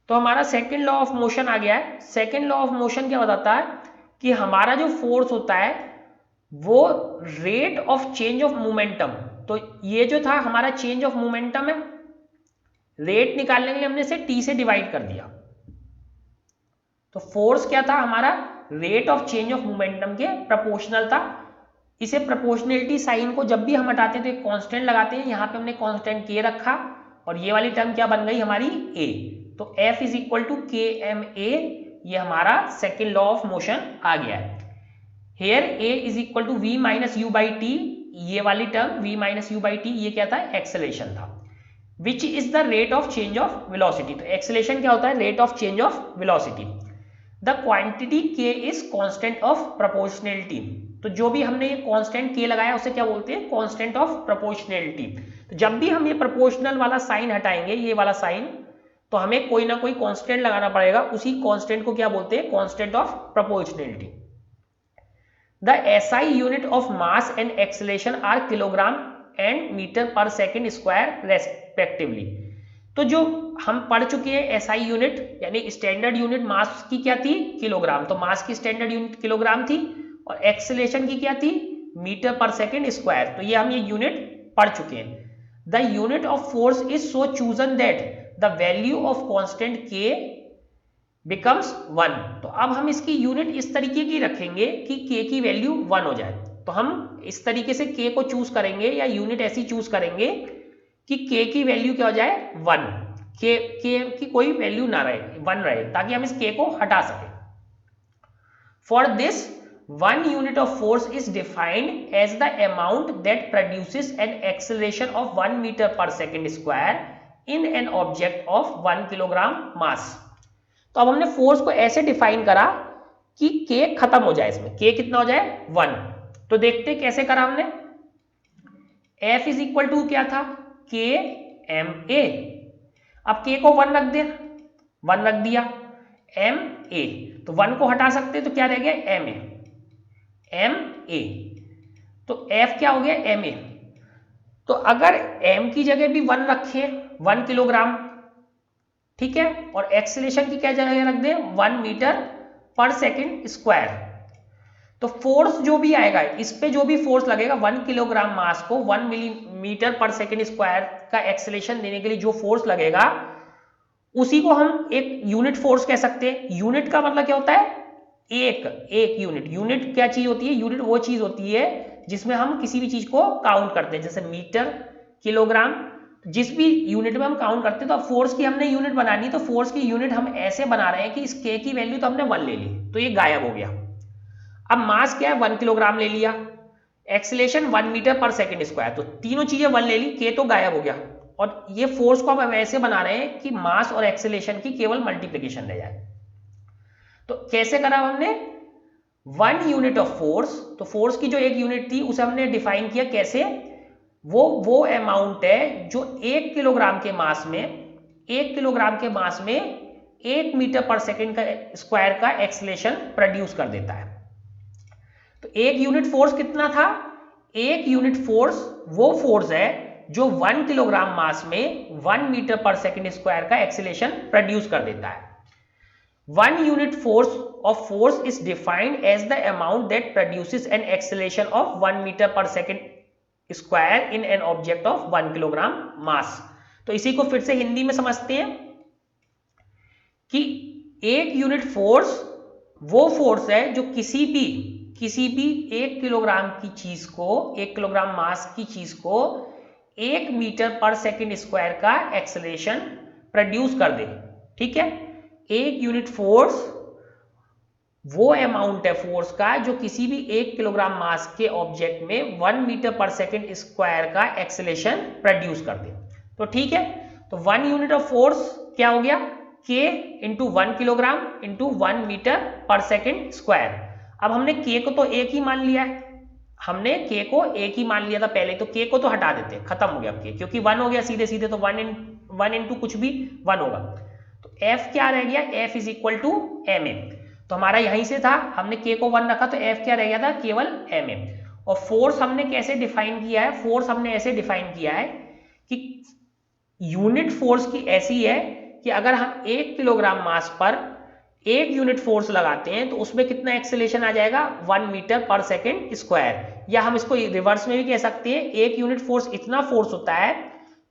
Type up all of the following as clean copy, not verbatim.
तो हमारा second law of motion आ गया है। सेकेंड लॉ ऑफ मोशन क्या बताता है कि हमारा जो फोर्स होता है वो rate of change of momentum, तो ये जो था हमारा चेंज ऑफ मोमेंटम है, रेट निकालने के लिए हमने इसे टी से डिवाइड कर दिया। तो फोर्स क्या था हमारा, rate of change of momentum के प्रोपोर्शनल था। इसे प्रोपोर्शनलिटी साइन को जब भी हम हटाते हैं तो एक कांस्टेंट लगाते हैं, यहाँ पे हमने कांस्टेंट के रखा और ये वाली टर्म क्या बन गई हमारी ए, तो F is equal to k m a, ये हमारा सेकेंड लॉ ऑफ मोशन आ गया है। Here A is equal to v minus u by t, ये वाली term v minus u by t ये क्या था, एक्सेलेरेशन था। Which is the rate of change of velocity, तो एक्सेलेरेशन क्या होता है, rate of change of velocity. The quantity k is constant of proportionality, तो जो भी हमने ये कांस्टेंट k लगाया उसे क्या बोलते हैं, कांस्टेंट ऑफ प्रोपोर्शनलिटी। तो जब भी हम ये प्रोपोर्शनल वाला साइन हटाएंगे, ये वाला साइन, तो हमें कोई ना कोई कांस्टेंट लगाना पड़ेगा, उसी कांस्टेंट को क्या बोलते हैं, constant of proportionality. The SI unit of mass and acceleration are kilogram and metre per second square respectively. तो जो हम पढ़ चुके हैं SI यूनिट यानी स्टैंडर्ड यूनिट मास की क्या थी, किलोग्राम, तो मास की स्टैंडर्ड यूनिट किलोग्राम थी और एक्सेलेरेशन की क्या थी, मीटर पर सेकेंड स्क्वायर, तो ये हम ये यूनिट पढ़ चुके हैं। The unit of force is so chosen that the value of constant k becomes 1, तो अब हम इसकी यूनिट इस तरीके की रखेंगे कि k की वैल्यू 1 हो जाए। तो हम इस तरीके से k को चूज करेंगे या यूनिट ऐसी चूज करेंगे कि k की वैल्यू क्या हो जाए 1, k की कोई वैल्यू ना रहे, 1 रहे, ताकि हम इस k को हटा सकें। For this 1 unit of force is defined as the amount that produces an acceleration of 1 metre per second square in an object of 1 kilogram mass. तो अब हमने फोर्स को ऐसे डिफाइन करा कि k खत्म हो जाए, इसमें k कितना हो जाए 1। तो देखते कैसे करा हमने, F इज इक्वल टू क्या था, k m a, अब k को 1 रख दे, 1 रख दिया, m a, तो 1 को हटा सकते तो क्या रह गया m a, m a, तो F क्या हो गया m a। तो अगर m की जगह भी 1 रखे, 1 किलोग्राम, ठीक है, और एक्सेलेरेशन की क्या जगह रख दे 1 मीटर पर सेकेंड स्क्वायर, तो फोर्स जो भी आएगा इस पे जो भी फोर्स लगेगा 1 किलोग्राम मास को 1 मीटर पर सेकेंड स्क्वायर का एक्सेलेरेशन देने के लिए जो फोर्स लगेगा उसी को हम एक यूनिट फोर्स कह सकते हैं। यूनिट का मतलब क्या होता है, एक यूनिट। यूनिट क्या चीज होती है, यूनिट वो चीज होती है जिसमें हम किसी भी चीज को काउंट करते हैं, जैसे मीटर, किलोग्राम, जिस भी यूनिट में हम काउंट करते हैं। तो अब फोर्स की हमने यूनिट बनानी, तो फोर्स की यूनिट हम ऐसे बना रहे हैं कि इस k की वैल्यू तो हमने 1 ले ली, तो ये गायब हो गया। अब मास क्या है 1 किलोग्राम ले लिया, acceleration 1 metre per second square, तो तीनों चीजें 1 ले ली, k तो गायब हो गया। और ये फोर्स को हम ऐसे बना रहे हैं कि मास और एक्सेलेरेशन की केवल मल्टीप्लीकेशन रह जाए। तो कैसे करा हमने, 1 यूनिट ऑफ फोर्स, तो फोर्स की जो एक यूनिट थी उसे हमने डिफाइन किया कैसे, वो अमाउंट है जो 1 किलोग्राम के मास में, 1 किलोग्राम के मास में 1 मीटर पर सेकेंड का स्क्वायर का एक्सेलेरेशन प्रोड्यूस कर देता है। तो एक यूनिट फोर्स कितना था, एक यूनिट फोर्स वो फोर्स है जो 1 किलोग्राम मास में 1 मीटर पर सेकेंड स्क्वायर का एक्सेलेरेशन प्रोड्यूस कर देता है। 1 unit of force is defined as the amount that produces an acceleration of 1 meter per second square in an object of 1 kilogram mass। तो इसी को फिर से हिंदी में समझते हैं कि एक यूनिट फोर्स वो फोर्स है जो किसी भी 1 किलोग्राम की चीज को, 1 किलोग्राम मास की चीज को 1 मीटर पर सेकेंड स्क्वायर का एक्सेलरेशन प्रोड्यूस कर दे। ठीक है, एक यूनिट फोर्स वो अमाउंट है फोर्स का जो किसी भी 1 किलोग्राम मास के ऑब्जेक्ट में 1 मीटर पर सेकेंड स्क्वायर का एक्सेलरेशन प्रोड्यूस कर दे। तो ठीक है, तो 1 यूनिट ऑफ फोर्स क्या हो गया, k into 1 kilogram into 1 metre per second square. अब हमने k को तो एक ही मान लिया है, हमने k को एक ही मान लिया था पहले, तो k को तो हटा देते, खत्म हो गया k, क्योंकि 1 हो गया सीधे सीधे, तो 1 इंटू कुछ भी 1 होगा। तो F क्या रह गया, F is equal to m a. तो हमारा यहीं से था, हमने k को 1 रखा तो F क्या रह गया था, केवल एम ए। और फोर्स हमने कैसे डिफाइन किया है, फोर्स हमने ऐसे डिफाइन किया है कि यूनिट फोर्स की ऐसी है कि अगर हम 1 किलोग्राम मास पर 1 यूनिट फोर्स लगाते हैं तो उसमें कितना एक्सेलरेशन आ जाएगा 1 मीटर पर सेकेंड स्क्वायर, या हम इसको रिवर्स में भी कह सकते हैं 1 यूनिट फोर्स इतना फोर्स होता है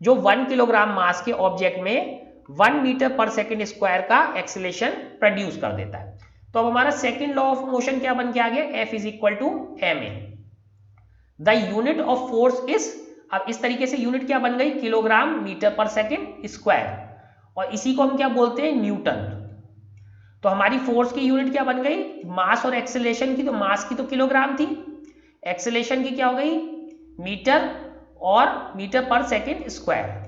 जो 1 किलोग्राम मास के ऑब्जेक्ट में 1 मीटर पर सेकेंड स्क्वायर का एक्सेलरेशन प्रोड्यूस कर देता है। तो अब हमारा सेकेंड लॉ ऑफ मोशन क्या बन के आ गया, F is equal to ma। The unit of force is, अब इस तरीके से यूनिट क्या बन गई, kilogram metre per second square, और इसी को हम क्या बोलते हैं, न्यूटन। तो हमारी फोर्स की यूनिट क्या बन गई, मास और एक्सेलरेशन की, तो मास की तो किलोग्राम थी, एक्सेलरेशन की क्या हो गई मीटर, और मीटर पर सेकेंड स्क्वायर।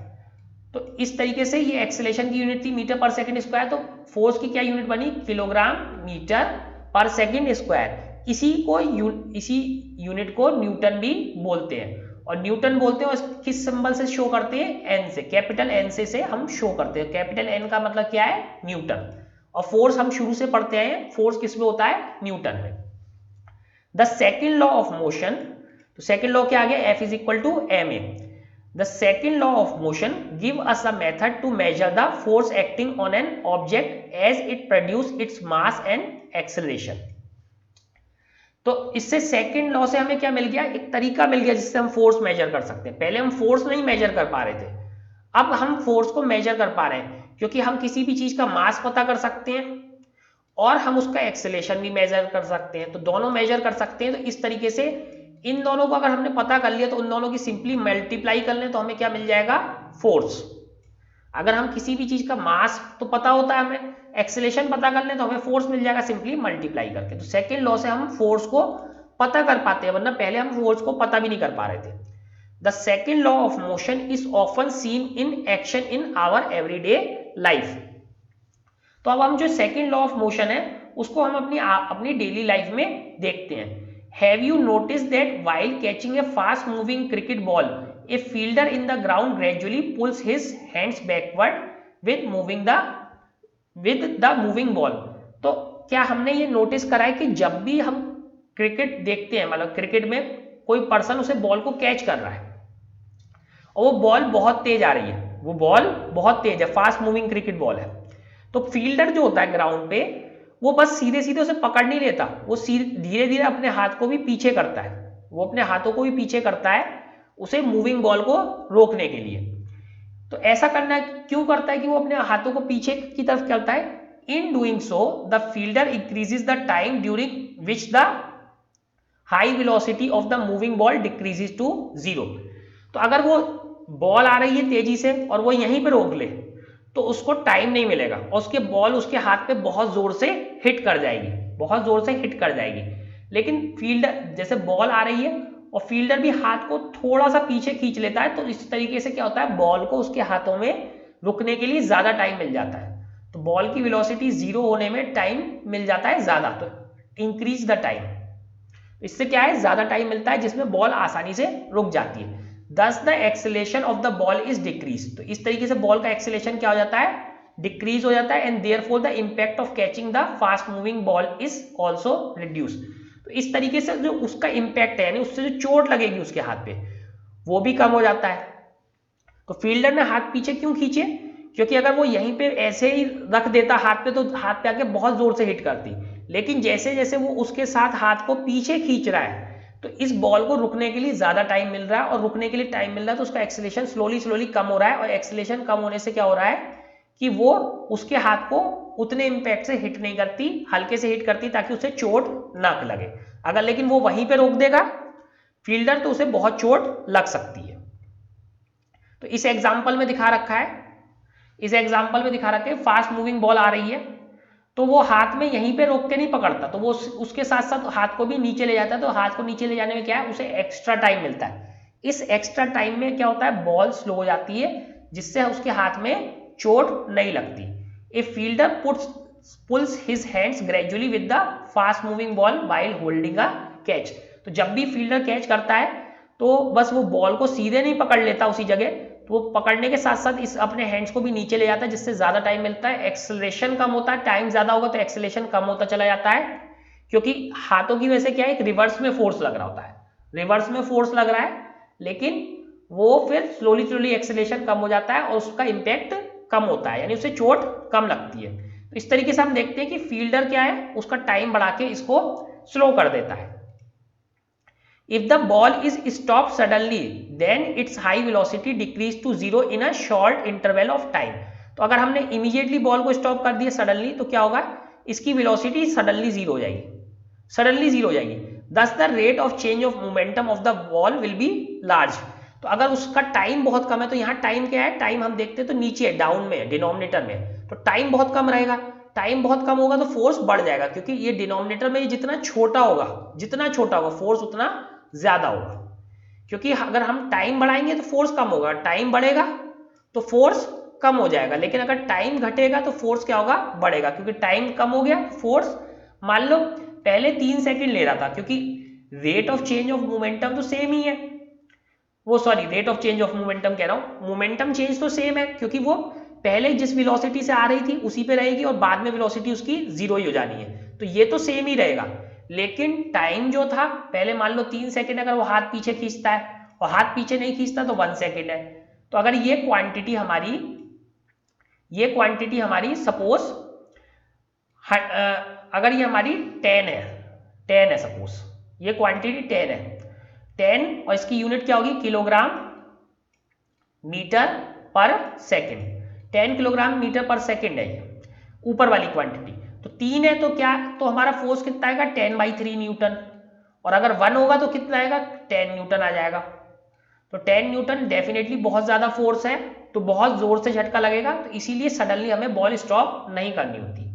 तो इस तरीके से ये एक्सेलरेशन की यूनिट थी मीटर पर सेकेंड स्क्वायर, तो फोर्स की क्या यूनिट बनी, kilogram metre per second square. इसी यूनिट को न्यूटन भी बोलते हैं, और न्यूटन बोलते हैं, और किस सिंबल से शो करते हैं, एन से, कैपिटल एन से हम शो करते हैं। कैपिटल एन का मतलब क्या है, न्यूटन। और फोर्स हम शुरू से पढ़ते हैं, फोर्स किसमें होता है, न्यूटन में। The second law of motion, तो सेकेंड लॉ क्या आ गया, F is equal to ma। The second law of motion give us a method to measure the force acting on an object as it produce its mass and acceleration। तो इससे second law से हमें क्या मिल गया, एक तरीका मिल गया जिससे हम फोर्स मेजर कर सकते हैं। पहले हम फोर्स नहीं मेजर कर पा रहे थे, अब हम फोर्स को मेजर कर पा रहे हैं, क्योंकि हम किसी भी चीज का मास पता कर सकते हैं और हम उसका एक्सेलरेशन भी मेजर कर सकते हैं। तो दोनों मेजर कर सकते हैं। तो इस तरीके से इन दोनों को अगर हमने पता कर लिया तो उन दोनों की सिंपली मल्टीप्लाई कर लें तो हमें क्या मिल जाएगा, फोर्स। अगर हम किसी भी चीज का मास तो पता होता है, हमें एक्सेलरेशन पता कर लें तो हमें फोर्स मिल जाएगा सिंपली मल्टीप्लाई करके। तो सेकेंड लॉ से हम फोर्स को पता कर पाते हैं, वरना पहले हम फोर्स को पता भी नहीं कर पा रहे थे। The second law of motion is often seen in action in our everyday life. तो अब हम जो सेकेंड लॉ ऑफ मोशन है उसको हम अपनी डेली लाइफ में देखते हैं। Have you noticed that while catching a fast moving cricket ball, a fielder in the ground gradually pulls his hands backward with the moving ball? तो क्या हमने ये नोटिस करा है कि जब भी हम क्रिकेट देखते हैं, मतलब क्रिकेट में कोई पर्सन उसे बॉल को कैच कर रहा है और वो बॉल बहुत तेज आ रही है, वो बॉल बहुत तेज है, फास्ट मूविंग क्रिकेट बॉल है, तो फील्डर जो होता है ग्राउंड पे वो बस सीधे सीधे उसे पकड़ नहीं लेता, वो धीरे धीरे अपने हाथ को भी पीछे करता है, वो अपने हाथों को भी पीछे करता है उसे मूविंग बॉल को रोकने के लिए। तो ऐसा करना क्यों करता है कि वो अपने हाथों को पीछे की तरफ करता है, in doing so the fielder increases the time during which the high velocity of the moving ball decreases to 0। तो अगर वो बॉल आ रही है तेजी से और वो यहीं पे रोक ले तो उसको टाइम नहीं मिलेगा और उसके बॉल उसके हाथ पे बहुत जोर से हिट कर जाएगी, बहुत जोर से हिट कर जाएगी। लेकिन फील्डर, जैसे बॉल आ रही है और फील्डर भी हाथ को थोड़ा सा पीछे खींच लेता है, तो इस तरीके से क्या होता है, बॉल को उसके हाथों में रुकने के लिए ज्यादा टाइम मिल जाता है। तो बॉल की वेलोसिटी 0 होने में टाइम मिल जाता है ज्यादा, तो इंक्रीज द टाइम। इससे क्या है, ज्यादा टाइम मिलता है जिसमें बॉल आसानी से रुक जाती है। Thus the acceleration of the ball is decreased। तो इस तरीके से बॉल का एक्सेलेरेशन क्या हो जाता है, डिक्रीज हो जाता है, and therefore the impact of catching the fast moving ball is also reduced। तो इस तरीके से जो उसका इम्पैक्ट है, यानी उससे जो चोट लगेगी उसके हाथ पे, वो भी कम हो जाता है। तो फील्डर ने हाथ पीछे क्यों खींचे, क्योंकि अगर वो यहीं पे ऐसे ही रख देता हाथ पे तो हाथ पे आके बहुत जोर से हिट करती, लेकिन जैसे जैसे वो उसके साथ हाथ को पीछे खींच रहा है तो इस बॉल को रुकने के लिए ज्यादा टाइम मिल रहा है, और रुकने के लिए टाइम मिल रहा है तो उसका एक्सेलरेशन स्लोली कम हो रहा है, और एक्सेलरेशन कम होने से क्या हो रहा है कि वो उसके हाथ को उतने इंपैक्ट से हिट नहीं करती, हल्के से हिट करती ताकि उसे चोट ना लगे। अगर लेकिन वो वहीं पे रोक देगा फील्डर तो उसे बहुत चोट लग सकती है। तो इस एग्जाम्पल में दिखा रखा है, इस एग्जाम्पल में दिखा रखा है फास्ट मूविंग बॉल आ रही है तो वो हाथ में यहीं पे रोक के नहीं पकड़ता, तो वो उसके साथ साथ हाथ को भी नीचे ले जाता है। तो हाथ को नीचे ले जाने में क्या है, उसे एक्स्ट्रा टाइम मिलता है। इस एक्स्ट्रा टाइम में क्या होता है, बॉल स्लो हो जाती है जिससे उसके हाथ में चोट नहीं लगती। A fielder pulls his hands gradually with the fast moving ball while holding a catch. तो जब भी फील्डर कैच करता है तो बस वो बॉल को सीधे नहीं पकड़ लेता उसी जगह, तो वो पकड़ने के साथ साथ इस अपने हैंड्स को भी नीचे ले जाता है जिससे ज्यादा टाइम मिलता है, एक्सेलरेशन कम होता है। टाइम ज्यादा होगा तो एक्सेलरेशन कम होता चला जाता है, क्योंकि हाथों की वजह से क्या है, एक रिवर्स में फोर्स लग रहा होता है, रिवर्स में फोर्स लग रहा है, लेकिन वो फिर स्लोली एक्सेलरेशन कम हो जाता है और उसका इंपैक्ट कम होता है, यानी उसे चोट कम लगती है। तो इस तरीके से हम देखते हैं कि फील्डर क्या है, उसका टाइम बढ़ा के इसको स्लो कर देता है। If the ball is stopped suddenly, then its high velocity decrease to 0 in a short interval of time. तो अगर हमने इमीडिएटली बॉल को स्टॉप कर दिया सडनली, तो क्या होगा, इसकी वेलोसिटी सडनली जीरो हो जाएगी, सडनली जीरो हो जाएगी। दस the rate of change of momentum of the ball will be large. तो अगर उसका टाइम बहुत कम है, तो यहाँ टाइम क्या है, टाइम हम देखते हैं तो नीचे है, डाउन में है, डिनोमिनेटर में, तो टाइम बहुत कम रहेगा। टाइम बहुत कम होगा तो फोर्स बढ़ जाएगा, क्योंकि ये डिनोमिनेटर में जितना छोटा होगा, जितना छोटा होगा फोर्स उतना ज्यादा होगा। क्योंकि अगर हम टाइम बढ़ाएंगे तो फोर्स कम होगा, टाइम बढ़ेगा तो फोर्स कम हो जाएगा, लेकिन अगर टाइम घटेगा तो फोर्स क्या होगा, बढ़ेगा। क्योंकि टाइम कम हो गया, फोर्स मान लो पहले 3 सेकंड ले रहा था, क्योंकि rate of change of momentum तो सेम ही है, वो sorry rate of change of momentum कह रहा हूं, मोमेंटम चेंज तो सेम है, क्योंकि वो पहले जिस वेलोसिटी से आ रही थी उसी पे रहेगी और बाद में वेलोसिटी उसकी जीरो ही हो जानी है, तो ये तो सेम ही रहेगा। लेकिन टाइम जो था, पहले मान लो 3 सेकंड अगर वो हाथ पीछे खींचता है और हाथ पीछे नहीं खींचता तो 1 सेकंड है। तो अगर ये क्वांटिटी हमारी सपोज अगर ये हमारी 10 है सपोज, ये क्वांटिटी 10 है, 10 और इसकी यूनिट क्या होगी, किलोग्राम मीटर पर सेकंड, 10 किलोग्राम मीटर पर सेकंड है ये ऊपर वाली क्वांटिटी। तो 3 है तो क्या, तो हमारा फोर्स कितना आएगा, 10/3 न्यूटन, और अगर 1 होगा तो कितना आएगा, 10 न्यूटन आ जाएगा। तो 10 न्यूटन डेफिनेटली बहुत ज्यादा फोर्स है, तो बहुत जोर से झटका लगेगा, तो इसीलिए सडनली हमें बॉल स्टॉप नहीं करनी होती।